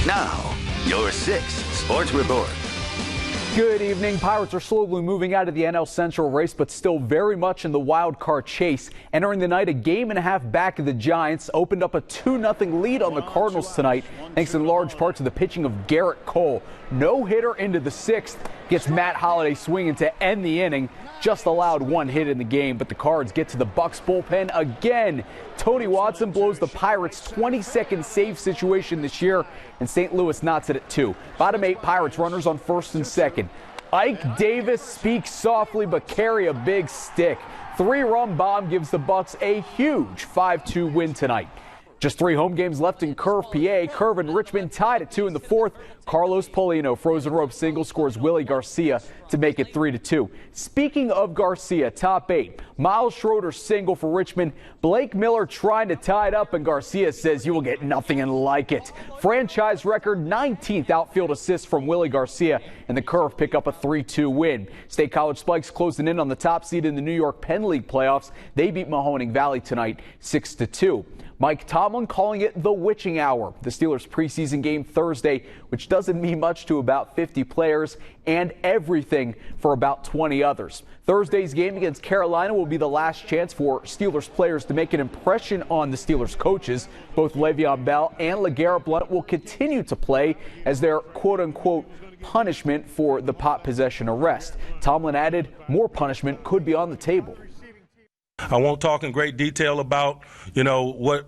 Now, your 6 Sports Report. Good evening. Pirates are slowly moving out of the NL Central race, but still very much in the wild card chase. Entering the night, a game and a half back of the Giants, opened up a 2-0 lead on the Cardinals tonight, thanks in large part to the pitching of Garrett Cole. No hitter into the 6th, gets Matt Holliday swinging to end the inning. Just allowed 1 hit in the game, but the Cards get to the Bucs bullpen again. Tony Watson blows the Pirates' 22nd save situation this year, and St. Louis knots it at 2. Bottom 8 Pirates runners on 1st and 2nd. Ike Davis speaks softly but carry a big stick. 3-run bomb gives the Bucs a huge 5-2 win tonight. Just 3 home games left in Curve, PA. Curve and Richmond tied at 2 in the 4th. Carlos Paulino frozen rope single scores Willy Garcia to make it 3-2. Speaking of Garcia, top 8. Myles Schroder single for Richmond. Blake Miller trying to tie it up, and Garcia says you will get nothing and like it. Franchise record 19th outfield assist from Willy Garcia, and the Curve pick up a 3-2 win. State College Spikes closing in on the top seed in the New York Penn League playoffs. They beat Mahoning Valley tonight 6-2. Mike Tomlin calling it the witching hour. The Steelers preseason game Thursday, which doesn't mean much to about 50 players and everything for about 20 others. Thursday's game against Carolina will be the last chance for Steelers players to make an impression on the Steelers coaches. Both Le'Veon Bell and LeGarrette Blount will continue to play as their quote-unquote punishment for the pot possession arrest. Tomlin added more punishment could be on the table. I won't talk in great detail about, what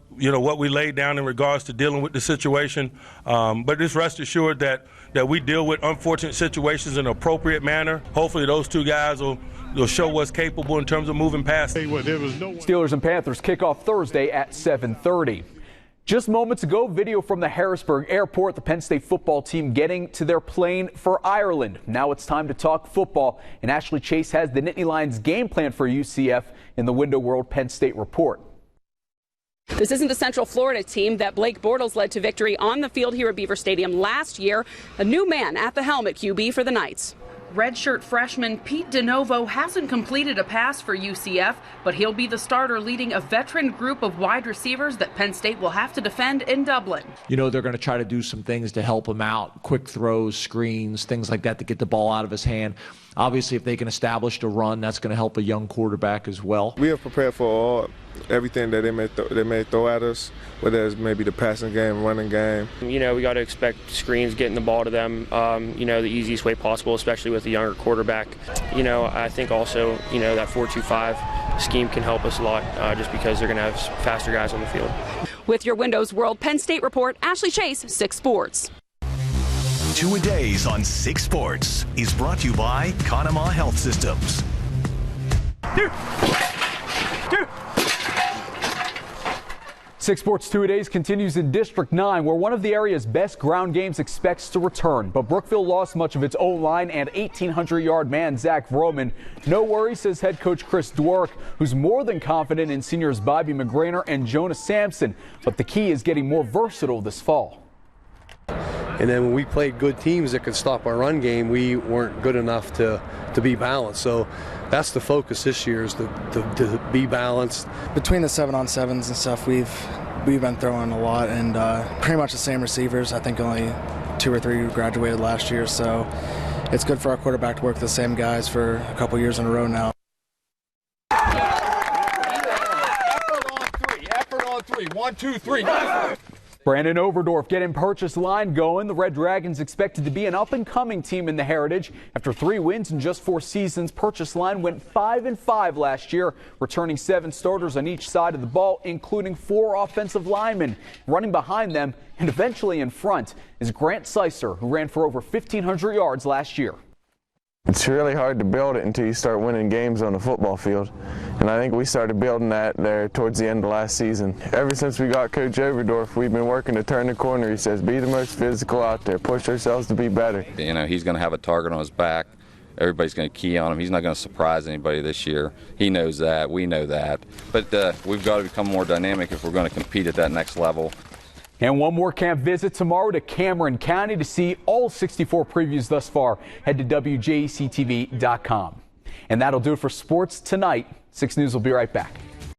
we laid down in regards to dealing with the situation, but just rest assured that we deal with unfortunate situations in an appropriate manner. Hopefully those 2 guys will show what's capable in terms of moving past. Steelers and Panthers kick off Thursday at 7:30. Just moments ago, video from the Harrisburg airport, the Penn State football team getting to their plane for Ireland. Now it's time to talk football, and Ashley Chase has the Nittany Lions game plan for UCF in the Window World Penn State report. This isn't the Central Florida team that Blake Bortles led to victory on the field here at Beaver Stadium last year. A new man at the helm at QB for the Knights. Redshirt freshman Pete DeNovo hasn't completed a pass for UCF, but he'll be the starter leading a veteran group of wide receivers that Penn State will have to defend in Dublin. They're going to try to do some things to help him out, quick throws, screens, things like that to get the ball out of his hand. Obviously, if they can establish the run, that's going to help a young quarterback as well. We are prepared for everything that they may throw at us, whether it's maybe the passing game, running game. We got to expect screens, getting the ball to them, the easiest way possible, especially with a younger quarterback. I think also, that 4-2-5 scheme can help us a lot just because they're going to have faster guys on the field. With your Windows World Penn State report, Ashley Chase, 6 Sports. 2-a-days on 6 Sports is brought to you by Conemaugh Health Systems. 6 Sports 2-a-days continues in District 9, where one of the area's best ground games expects to return. But Brookville lost much of its O-line and 1,800-yard man Zach Vroman. No worries, says head coach Chris Dwork, who's more than confident in seniors Bobby McGrainer and Jonah Sampson. But the key is getting more versatile this fall. And then when we played good teams that could stop our run game, we weren't good enough to be balanced. So that's the focus this year, is to be balanced. Between the 7-on-7s and stuff, we've been throwing a lot, and pretty much the same receivers. I think only 2 or 3 graduated last year, so it's good for our quarterback to work with the same guys for a couple years in a row now. Effort on 3. 1, 2, 3. Brandon Overdorf getting purchase line going. The Red Dragons expected to be an up-and-coming team in the Heritage. After 3 wins in just 4 seasons, purchase line went 5-5 last year, returning 7 starters on each side of the ball, including 4 offensive linemen. Running behind them and eventually in front is Grant Sicer, who ran for over 1,500 yards last year. It's really hard to build it until you start winning games on the football field. And I think we started building that there towards the end of last season. Ever since we got Coach Overdorf, we've been working to turn the corner. He says, be the most physical out there, push ourselves to be better. He's going to have a target on his back. Everybody's going to key on him. He's not going to surprise anybody this year. He knows that. We know that. But we've got to become more dynamic if we're going to compete at that next level. And one more camp visit tomorrow to Cameron County. To see all 64 previews thus far, head to WJECTV.com. And that'll do it for sports tonight. 6 News will be right back.